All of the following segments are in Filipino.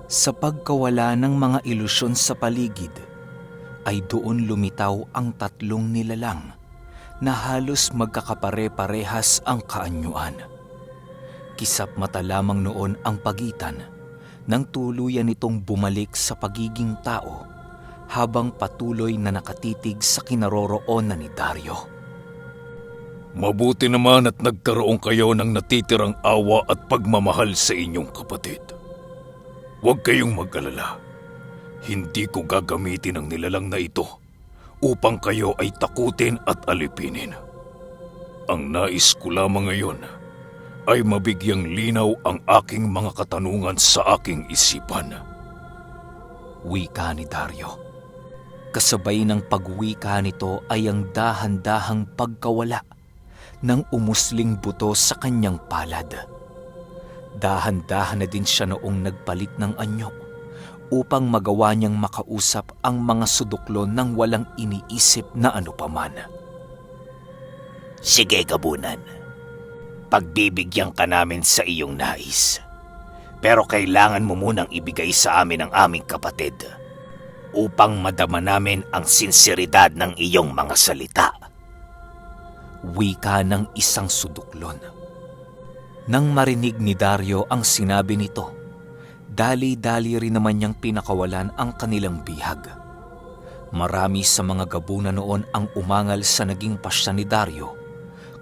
Sa pagkawala ng mga ilusyon sa paligid, ay doon lumitaw ang tatlong nilalang na halos magkakapare-parehas ang kaanyuan. Kisap mata lamang noon ang pagitan nang tuluyan nitong bumalik sa pagiging tao habang patuloy na nakatitig sa kinaroroonan ni Dario. Mabuti naman at nagkaroon kayo ng natitirang awa at pagmamahal sa inyong kapatid. Huwag kayong mag-alala. Hindi ko gagamitin ang nilalang na ito upang kayo ay takutin at alipinin. Ang nais ko lamang ngayon ay mabigyang linaw ang aking mga katanungan sa aking isipan. Wika ni Dario. Kasabay ng pagwika nito ay ang dahan-dahang pagkawala ng umusling buto sa kanyang palad. Dahan-dahan na din siya noong nagpalit ng anyo upang magawa niyang makausap ang mga suduklo ng walang iniisip na anupaman. Sige, Gabunan. Pagbibigyan ka namin sa iyong nais. Pero kailangan mo munang ibigay sa amin ang aming kapatid upang madama namin ang sinseridad ng iyong mga salita. Wika ng isang suduklon. Nang marinig ni Dario ang sinabi nito, dali-dali rin naman niyang pinakawalan ang kanilang bihag. Marami sa mga gabunan noon ang umangal sa naging pasya ni Dario,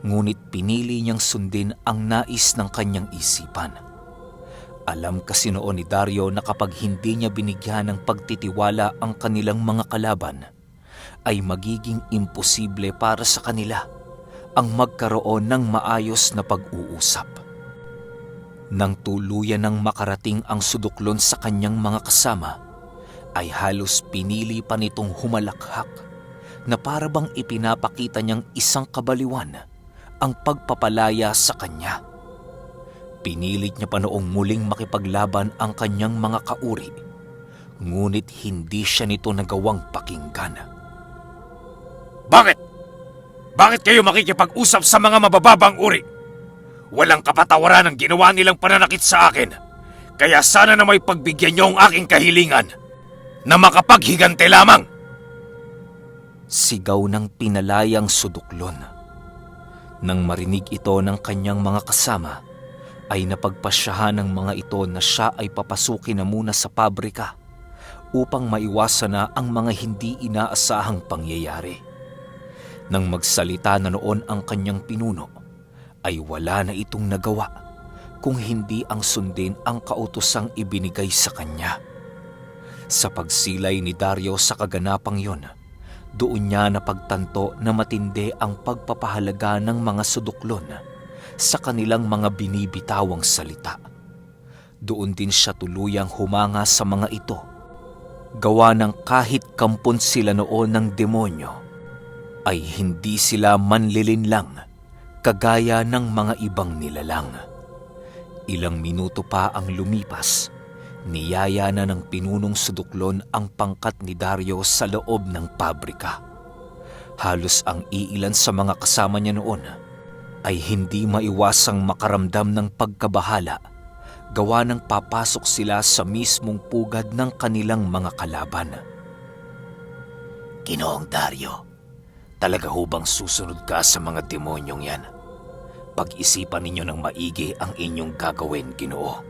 ngunit pinili niyang sundin ang nais ng kanyang isipan. Alam kasi noon ni Dario na kapag hindi niya binigyan ng pagtitiwala ang kanilang mga kalaban, ay magiging imposible para sa kanila ang magkaroon ng maayos na pag-uusap. Nang tuluyan ng makarating ang suduklon sa kanyang mga kasama, ay halos pinili pa nitong humalakhak na para bang ipinapakita niyang isang kabaliwan ang pagpapalaya sa kanya. Pinilit niya pa noong muling makipaglaban ang kanyang mga kauri, ngunit hindi siya nito nagawang pakinggan. Bakit? Bakit kayo makikipag-usap sa mga mabababang uri? Walang kapatawaran ang ginawa nilang pananakit sa akin. Kaya sana na may pagbigyan niyo ang aking kahilingan na makapaghigante lamang. Sigaw ng pinalayang suduklon. Nang marinig ito ng kanyang mga kasama, ay napagpasyahan ng mga ito na siya ay papasukin na muna sa pabrika upang maiwasan na ang mga hindi inaasahang pangyayari. Nang magsalita na noon ang kanyang pinuno, ay wala na itong nagawa kung hindi ang sundin ang kautosang ibinigay sa kanya. Sa pagsilay ni Dario sa kaganapang yon, doon niya napagtanto na matindi ang pagpapahalaga ng mga suduklon sa kanilang mga binibitawang salita. Doon din siya tuluyang humanga sa mga ito, gawa ng kahit kampon sila noon ng demonyo, ay hindi sila manlilinlang kagaya ng mga ibang nilalang. Ilang minuto pa ang lumipas, niyaya na ng pinunong suduklon ang pangkat ni Dario sa loob ng pabrika. Halos ang iilan sa mga kasama niya noon ay hindi maiwasang makaramdam ng pagkabahala, gawa ng papasok sila sa mismong pugad ng kanilang mga kalaban. Ginoong Dario, talaga hubang susunod ka sa mga demonyong yan? Pag-isipan ninyo ng maigi ang inyong gagawin, Ginoo.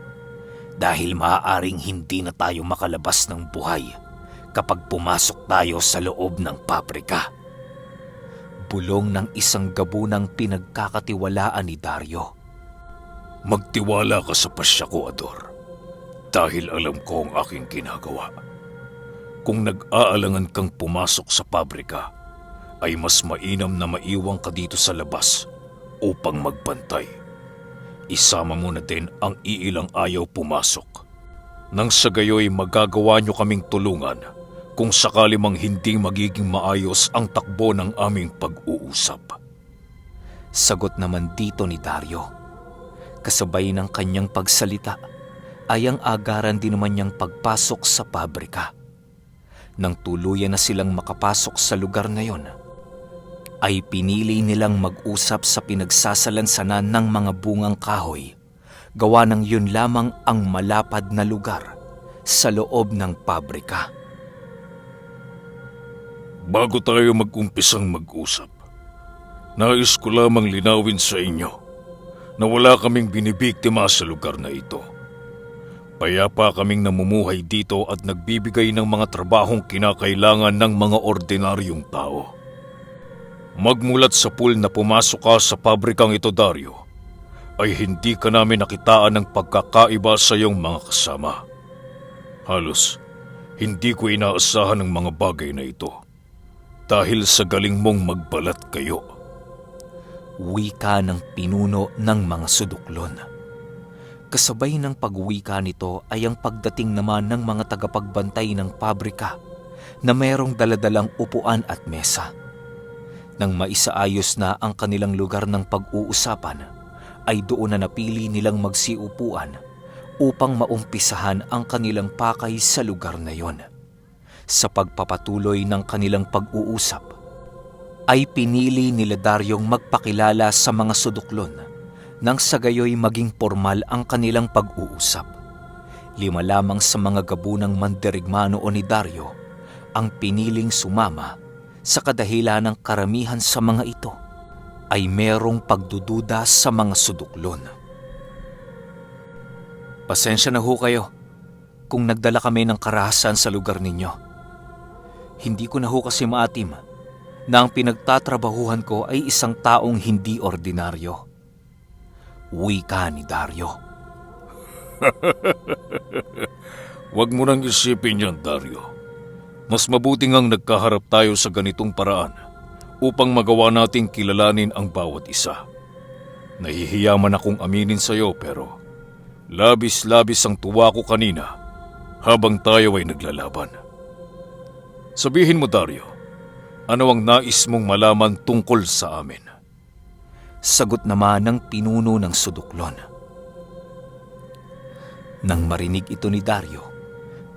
Dahil maaaring hindi na tayo makalabas ng buhay kapag pumasok tayo sa loob ng pabrika. Bulong ng isang gabunang pinagkakatiwalaan ni Dario. Magtiwala ka sa pasya ko, Ador. Dahil alam ko ang aking ginagawa. Kung nag-aalangan kang pumasok sa pabrika, ay mas mainam na maiwang ka dito sa labas upang magbantay. Isama mo na din ang iilang ayaw pumasok. Nang sa gayoy magagawa nyo kaming tulungan kung sakali mang hindi magiging maayos ang takbo ng aming pag-uusap. Sagot naman dito ni Dario. Kasabay ng kanyang pagsalita ay ang agaran din naman niyang pagpasok sa pabrika. Nang tuluyan na silang makapasok sa lugar na yon, ay pinili nilang mag-usap sa pinagsasalansanan ng mga bungang kahoy, gawa ng yun lamang ang malapad na lugar sa loob ng pabrika. Bago tayo mag-umpisang mag-usap, nais ko lamang linawin sa inyo na wala kaming binibiktima sa lugar na ito. Payapa kaming namumuhay dito at nagbibigay ng mga trabahong kinakailangan ng mga ordinaryong tao. Magmulat sa pool na pumasok ka sa pabrikang ito, Dario, ay hindi ka namin nakitaan ng pagkakaiba sa iyong mga kasama. Halos, hindi ko inaasahan ang mga bagay na ito dahil sa galing mong magbalat kayo. Wika ng pinuno ng mga suduklon. Kasabay ng pagwika nito ay ang pagdating naman ng mga tagapagbantay ng pabrika na mayroong daladalang upuan at mesa. Nang maisaayos na ang kanilang lugar ng pag-uusapan, ay doon na napili nilang magsiupuan upang maumpisahan ang kanilang pakay sa lugar na yon. Sa pagpapatuloy ng kanilang pag-uusap, ay pinili nila Daryong magpakilala sa mga suduklon nang sa gayoy maging formal ang kanilang pag-uusap. 5 lamang sa mga gabunang mandirigma noon ni Dario ang piniling sumama sa kadahilan ng karamihan sa mga ito ay merong pagdududa sa mga suduklon. Pasensya na ho kayo kung nagdala kami ng karahasan sa lugar ninyo. Hindi ko na ho kasi maatim na ang pinagtatrabahuhan ko ay isang taong hindi ordinaryo. Wika ni Dario. Huwag mo nang isipin yan, Dario. Mas mabuti ngang nagkaharap tayo sa ganitong paraan upang magawa nating kilalanin ang bawat isa. Nahihiya man akong aminin sa iyo pero labis-labis ang tuwa ko kanina habang tayo ay naglalaban. Sabihin mo, Dario, ano ang nais mong malaman tungkol sa amin? Sagot naman ng pinuno ng suduklon. Nang marinig ito ni Dario,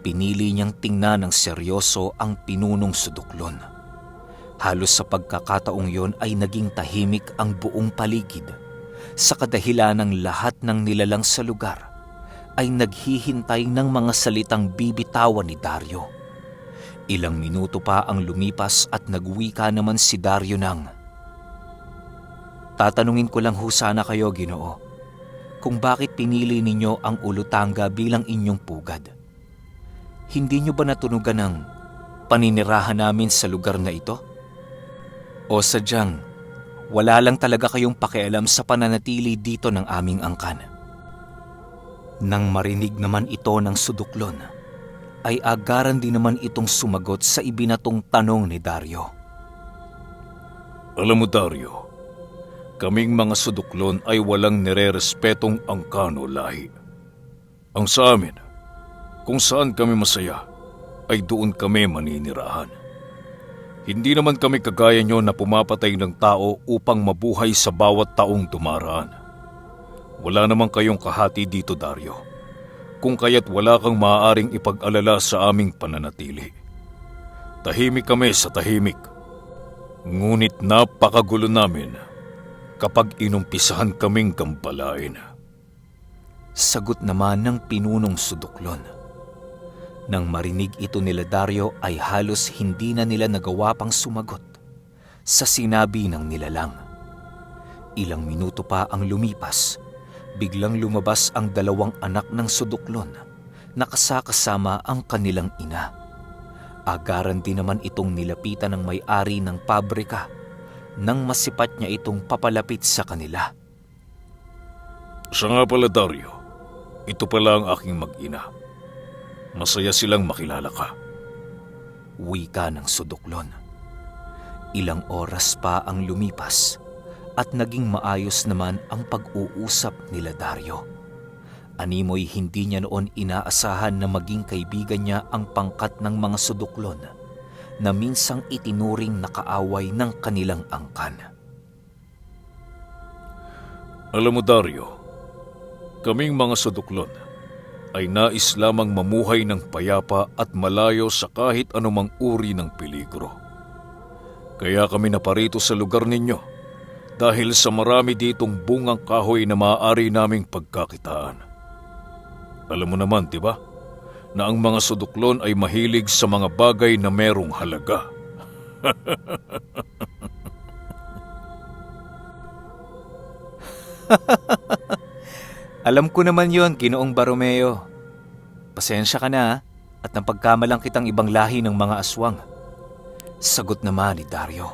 pinili niyang tingnan ng seryoso ang pinunong suduklon. Halos sa pagkakataong yon ay naging tahimik ang buong paligid sa kadahilan ng lahat ng nilalang sa lugar ay naghihintay ng mga salitang bibitawan ni Dario. Ilang minuto pa ang lumipas at nagwika naman si Dario ng, "Tatanungin ko lang ho sana kayo, Ginoo, kung bakit pinili ninyo ang Ulutanga bilang inyong pugad. Hindi nyo ba natunugan ng paninirahan namin sa lugar na ito? O sadyang wala lang talaga kayong pakialam sa pananatili dito ng aming angkan?" Nang marinig naman ito ng suduklon, ay agaran din naman itong sumagot sa ibinatong tanong ni Dario. Alam mo, Dario, kaming mga suduklon ay walang nirerespetong angkano lahi. Ang sa amin, kung saan kami masaya, ay doon kami maninirahan. Hindi naman kami kagaya nyo na pumapatay ng tao upang mabuhay sa bawat taong dumaraan. Wala naman kayong kahati dito, Dario, kung kaya't wala kang maaaring ipag-alala sa aming pananatili. Tahimik kami sa tahimik, ngunit napakagulo namin kapag inumpisahan kaming kampalain. Sagot naman ng pinunong suduklon. Nang marinig ito nila Dario ay halos hindi na nila nagawa pang sumagot sa sinabi ng nilalang. Ilang minuto pa ang lumipas, biglang lumabas ang 2 anak ng suduklon na kasama ang kanilang ina. Agaran din naman itong nilapitan ng may-ari ng pabrika nang masipat niya itong papalapit sa kanila. Siya nga pala, Dario, ito pala ang aking mag-ina. Masaya silang makilala ka. Wika ng suduklon. Ilang oras pa ang lumipas at naging maayos naman ang pag-uusap nila Dario. Animoy hindi niya noon inaasahan na maging kaibigan niya ang pangkat ng mga suduklon na minsang itinuring na kaaway ng kanilang angkan. Alam mo, Dario, kaming mga suduklon ay nais lamang mamuhay ng payapa at malayo sa kahit anumang uri ng peligro. Kaya kami naparito sa lugar ninyo dahil sa marami ditong bungang kahoy na maaari naming pagkakitaan. Alam mo naman, di ba, na ang mga suduklon ay mahilig sa mga bagay na merong halaga. Alam ko naman yon, Ginoong Baromeo. Pasensya ka na at napagkamalang kitang ibang lahi ng mga aswang. Sagot naman ni Dario.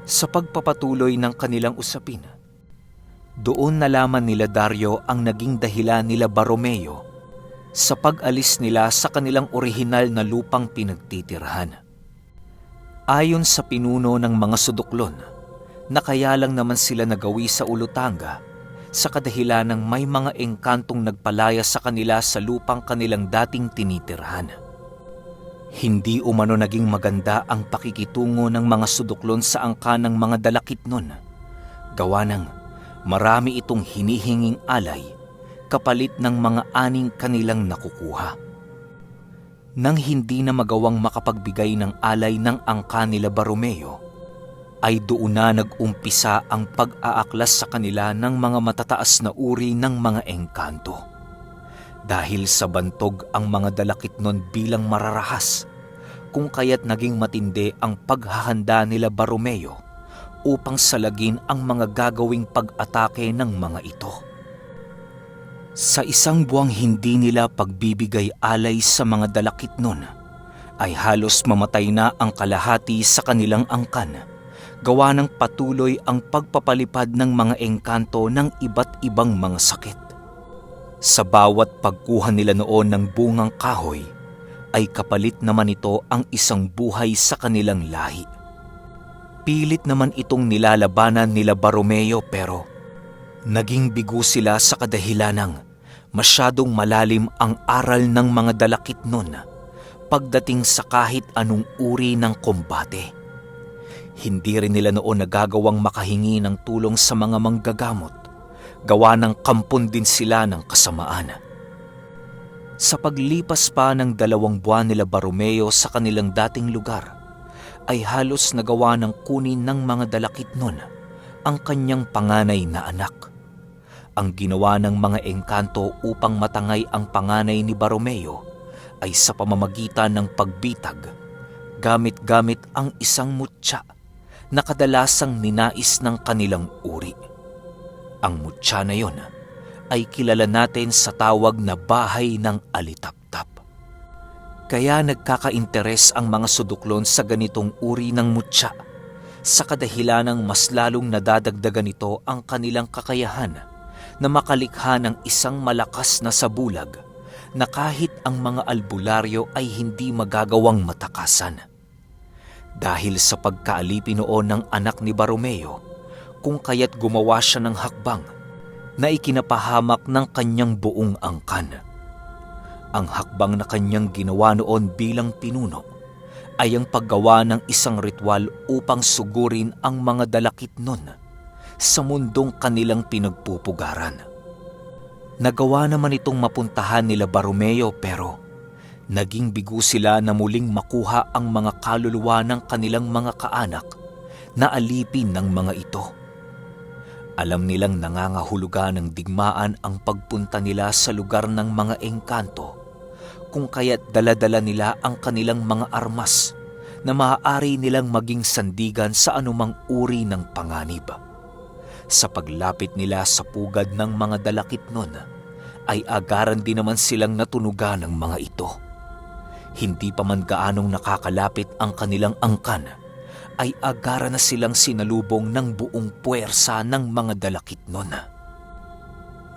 Sa pagpapatuloy ng kanilang usapin, doon nalaman nila Dario ang naging dahilan nila Baromeo sa pag-alis nila sa kanilang orihinal na lupang pinagtitirhan. Ayon sa pinuno ng mga suduklon, na kaya lang naman sila nagawi sa Ulutanga sa kadahilan ng may mga engkantong nagpalaya sa kanila sa lupang kanilang dating tinitirhan. Hindi umano naging maganda ang pakikitungo ng mga suduklon sa angkan ng mga dalakit nun. Gawa ng marami itong hinihinging alay kapalit ng mga aning kanilang nakukuha. Nang hindi na magawang makapagbigay ng alay ng angka nila Baromeo, ay doon na nag-umpisa ang pag-aaklas sa kanila ng mga matataas na uri ng mga engkanto. Dahil sa bantog ang mga dalakit nun bilang mararahas, kung kaya't naging matindi ang paghahanda nila Baromeo upang salagin ang mga gagawing pag-atake ng mga ito. Sa isang buwang hindi nila pagbibigay alay sa mga dalakit nun, ay halos mamatay na ang kalahati sa kanilang angkan, gawa ng patuloy ang pagpapalipad ng mga engkanto ng iba't ibang mga sakit. Sa bawat pagkuha nila noon ng bungang kahoy, ay kapalit naman ito ang isang buhay sa kanilang lahi. Pilit naman itong nilalabanan nila Baromeo pero naging bigo sila sa kadahilanang masyadong malalim ang aral ng mga dalakit nun pagdating sa kahit anong uri ng kombate. Hindi rin nila noon nagagawang makahingi ng tulong sa mga manggagamot, gawa ng kampon din sila ng kasamaan. Sa paglipas pa ng 2 buwan nila Baromeo sa kanilang dating lugar, ay halos nagawa ng kunin ng mga dalakit nun ang kanyang panganay na anak. Ang ginawa ng mga engkanto upang matangay ang panganay ni Baromeo ay sa pamamagitan ng pagbitag, gamit-gamit ang isang mutya na kadalasang ninais ng kanilang uri. Ang mutya na yon ay kilala natin sa tawag na bahay ng alitaptap. Kaya nagkakainteres ang mga suduklon sa ganitong uri ng mutya sa kadahilanang mas lalong nadadagdagan ito ang kanilang kakayahan na makalikha ng isang malakas na sabulag na kahit ang mga albularyo ay hindi magagawang matakasan. Dahil sa pagkaalipin noon ng anak ni Baromeo, kung kaya't gumawa siya ng hakbang na ikinapahamak ng kanyang buong angkan. Ang hakbang na kanyang ginawa noon bilang pinuno ay ang paggawa ng isang ritual upang sugurin ang mga dalakit nun sa mundong kanilang pinagpupugaran. Nagawa naman itong mapuntahan nila Baromeo pero naging bigo sila na muling makuha ang mga kaluluwa ng kanilang mga kaanak na alipin ng mga ito. Alam nilang nangangahulugan ng digmaan ang pagpunta nila sa lugar ng mga engkanto, kung kaya't dala-dala nila ang kanilang mga armas na maaari nilang maging sandigan sa anumang uri ng panganib. Sa paglapit nila sa pugad ng mga dalakit nun, ay agaran din naman silang natunugan ng mga ito. Hindi pa man gaanong nakakalapit ang kanilang angkan, ay agaran na silang sinalubong ng buong puwersa ng mga dalakit nun.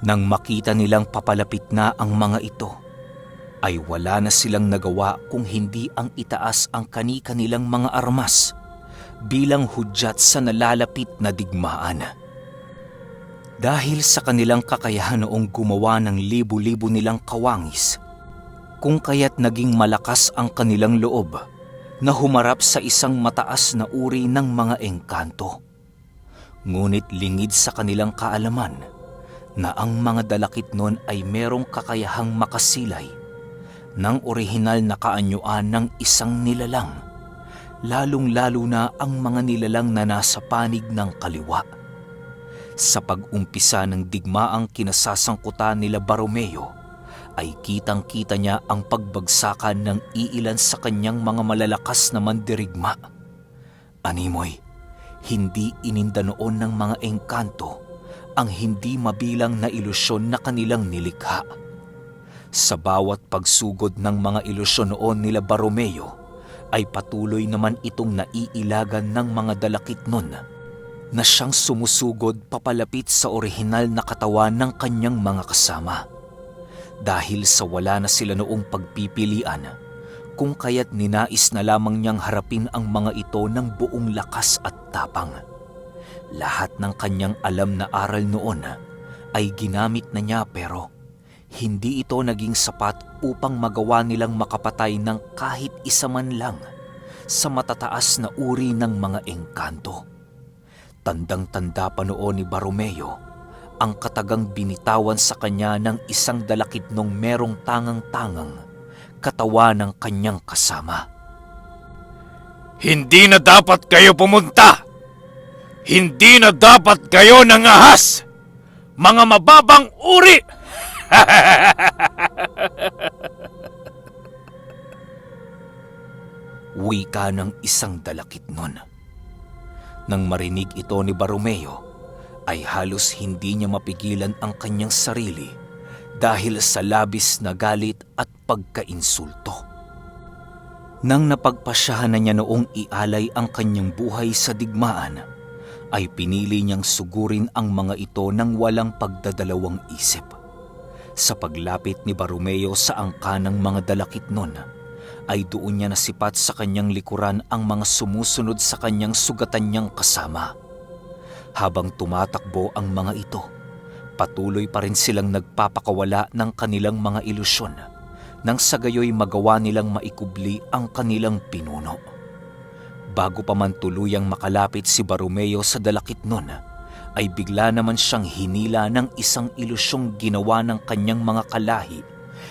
Nang makita nilang papalapit na ang mga ito, ay wala na silang nagawa kung hindi ang itaas ang kani-kanilang mga armas bilang hudyat sa nalalapit na digmaan. Dahil sa kanilang kakayahan noong gumawa ng libu-libo nilang kawangis, kung kaya't naging malakas ang kanilang loob na humarap sa isang mataas na uri ng mga engkanto. Ngunit lingid sa kanilang kaalaman na ang mga dalakit nun ay merong kakayahang makasilay ng orihinal na kaanyuan ng isang nilalang, lalong-lalo na ang mga nilalang na nasa panig ng kaliwa. Sa pag-umpisa ng digmaang kinasasangkutan nila Baromeo, ay kitang-kita niya ang pagbagsakan ng iilan sa kanyang mga malalakas na mandirigma. Animoy, hindi ininda noon ng mga engkanto ang hindi mabilang na ilusyon na kanilang nilikha. Sa bawat pagsugod ng mga ilusyon noon nila Baromeo, ay patuloy naman itong naiilagan ng mga dalakit nun na siyang sumusugod papalapit sa orihinal na katawan ng kanyang mga kasama. Dahil sa wala na sila noong pagpipilian, kung kaya't ninais na lamang niyang harapin ang mga ito ng buong lakas at tapang. Lahat ng kanyang alam na aral noon ay ginamit na niya, pero hindi ito naging sapat upang magawa nilang makapatay ng kahit isa man lang sa matataas na uri ng mga engkanto. Tandang-tanda pa noon ni Baromeo ang katagang binitawan sa kanya ng isang dalakitnong merong tangang-tangang katawan ng kanyang kasama. Hindi na dapat kayo pumunta! Hindi na dapat kayo nangahas! Mga mababang uri! Wika ng isang dalakit nun. Nang marinig ito ni Baromeo, ay halos hindi niya mapigilan ang kanyang sarili dahil sa labis na galit at pagkainsulto. Nang napagpasyahan na niya noong ialay ang kanyang buhay sa digmaan, ay pinili niyang sugurin ang mga ito ng walang pagdadalawang isip. Sa paglapit ni Baromeo sa angka ng mga dalakit nun, ay doon niya nasipat sa kanyang likuran ang mga sumusunod sa kanyang sugatan niyang kasama. Habang tumatakbo ang mga ito, patuloy pa rin silang nagpapakawala ng kanilang mga ilusyon nang sa gayoy magawa nilang maikubli ang kanilang pinuno. Bago pa man tuluyang makalapit si Baromeo sa dalakit nun, ay bigla naman siyang hinila ng isang ilusyong ginawa ng kanyang mga kalahi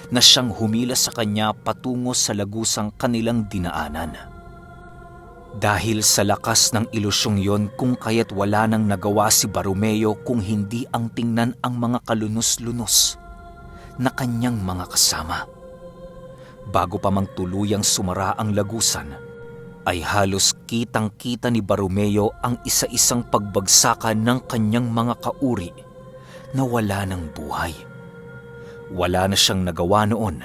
na siyang humila sa kanya patungo sa lagusang kanilang dinaanan. Dahil sa lakas ng ilusyong yon, kung kaya't wala nang nagawa si Baromeo kung hindi ang tingnan ang mga kalunos-lunos na kanyang mga kasama. Bago pa mang tuluyang sumara ang lagusan, ay halos kitang-kita ni Baromeo ang isa-isang pagbagsakan ng kanyang mga kauri na wala ng buhay. Wala na siyang nagawa noon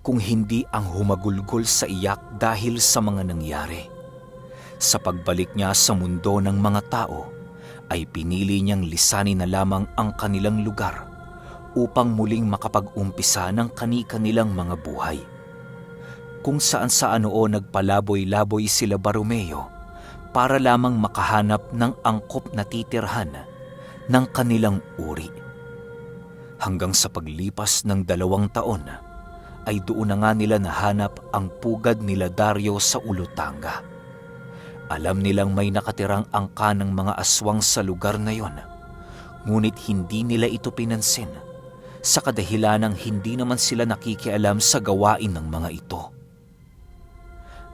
kung hindi ang humagulgol sa iyak dahil sa mga nangyari. Sa pagbalik niya sa mundo ng mga tao, ay pinili niyang lisanin na lamang ang kanilang lugar upang muling makapag-umpisa ng kani-kanilang mga buhay. Kung saan-saan noon nagpalaboy-laboy sila Baromeo para lamang makahanap ng angkop na titirhan ng kanilang uri. Hanggang sa paglipas ng 2 taon, ay doon na nga nila nahanap ang pugad nila Dario sa Olutanga. Alam nilang may nakatirang angka ng mga aswang sa lugar na yon, ngunit hindi nila ito pinansin sa kadahilanang hindi naman sila nakikialam sa gawain ng mga ito.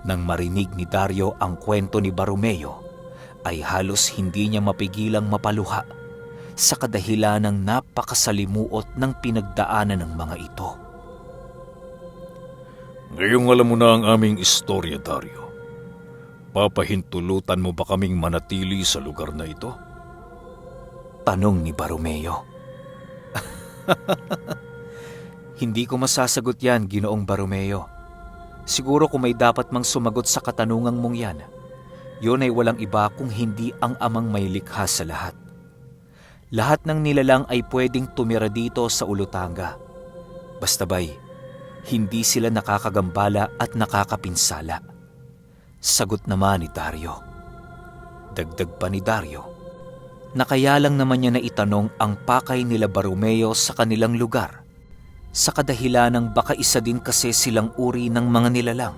Nang marinig ni Dario ang kwento ni Baromeo, ay halos hindi niya mapigilang mapaluha sa kadahilanang napakasalimuot ng pinagdaanan ng mga ito. Ngayong alam mo na ang aming istorya, Dario. Papahintulutan mo ba kaming manatili sa lugar na ito? Tanong ni Baromeo. Hindi ko masasagot yan, Ginoong Baromeo. Siguro kung may dapat mang sumagot sa katanungang mong yan, yun ay walang iba kung hindi ang amang may likha sa lahat. Lahat ng nilalang ay pwedeng tumira dito sa Olutanga. Basta ba'y, hindi sila nakakagambala at nakakapinsala. Sagot naman ni Dario. Dagdag pa ni Dario, na kaya lang naman niya na itanong ang pakay nila Baromeo sa kanilang lugar, sa kadahilanang baka isa din kasi silang uri ng mga nilalang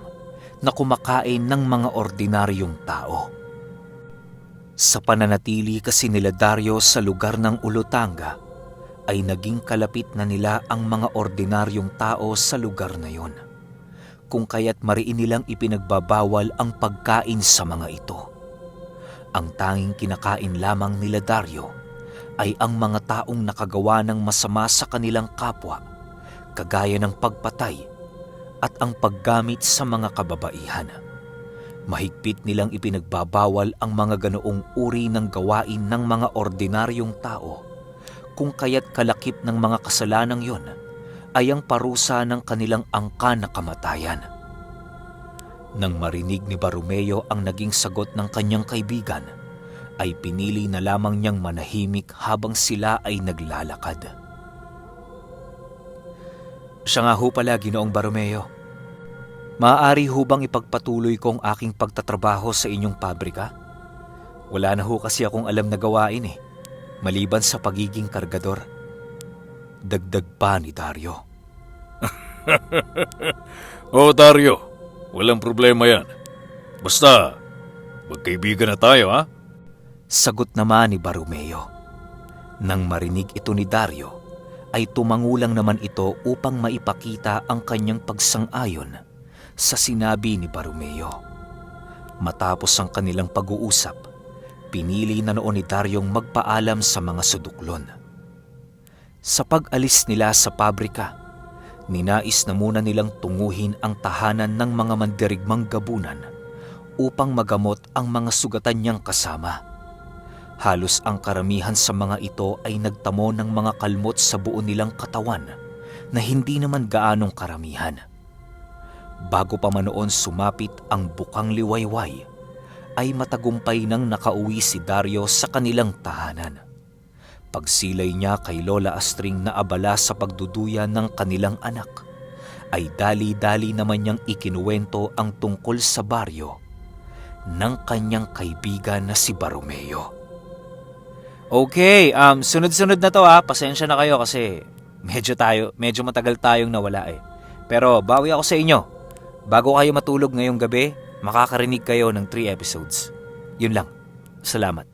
na kumakain ng mga ordinaryong tao. Sa pananatili kasi nila Dario sa lugar ng Olutanga, ay naging kalapit na nila ang mga ordinaryong tao sa lugar na yon, kung kaya't mariin nilang ipinagbabawal ang pagkain sa mga ito. Ang tanging kinakain lamang nila Dario ay ang mga taong nakagawa ng masama sa kanilang kapwa, kagaya ng pagpatay at ang paggamit sa mga kababaihan. Mahigpit nilang ipinagbabawal ang mga ganoong uri ng gawain ng mga ordinaryong tao, kung kaya't kalakip ng mga kasalanang yon ay ang parusa ng kanilang angkan na kamatayan. Nang marinig ni Barumeo ang naging sagot ng kanyang kaibigan, ay pinili na lamang niyang manahimik habang sila ay naglalakad. Siya nga ho pala, Ginoong Barumeo. Maaari ho bang ipagpatuloy ko ang aking pagtatrabaho sa inyong pabrika? Wala na ho kasi akong alam na gawain maliban sa pagiging kargador. Dagdag pa ni Dario. Dario, walang problema yan. Basta, magkaibigan na tayo, ha? Sagot naman ni Barumeo. Nang marinig ito ni Dario, ay tumangulang naman ito upang maipakita ang kanyang pagsang-ayon sa sinabi ni Barumeo. Matapos ang kanilang pag-uusap, pinili na noon ni Daryong magpaalam sa mga suduklon. Sa pag-alis nila sa pabrika, ninais na muna nilang tunguhin ang tahanan ng mga mandirigmang gabunan upang magamot ang mga sugatan niyang kasama. Halos ang karamihan sa mga ito ay nagtamo ng mga kalmot sa buo nilang katawan na hindi naman gaanong karamihan. Bago pa man noon sumapit ang bukang liwayway, ay matagumpay nang nakauwi si Dario sa kanilang tahanan. Pagsilay niya kay Lola Astring na abala sa pagduduya ng kanilang anak, ay dali-dali naman niyang ikinuwento ang tungkol sa baryo ng kanyang kaibigan na si Barumeo. Okay, sunod-sunod na to pasensya na kayo kasi medyo matagal tayong nawala Pero bawi ako sa inyo. Bago kayo matulog ngayong gabi, makakarinig kayo ng 3 episodes. Yun lang. Salamat.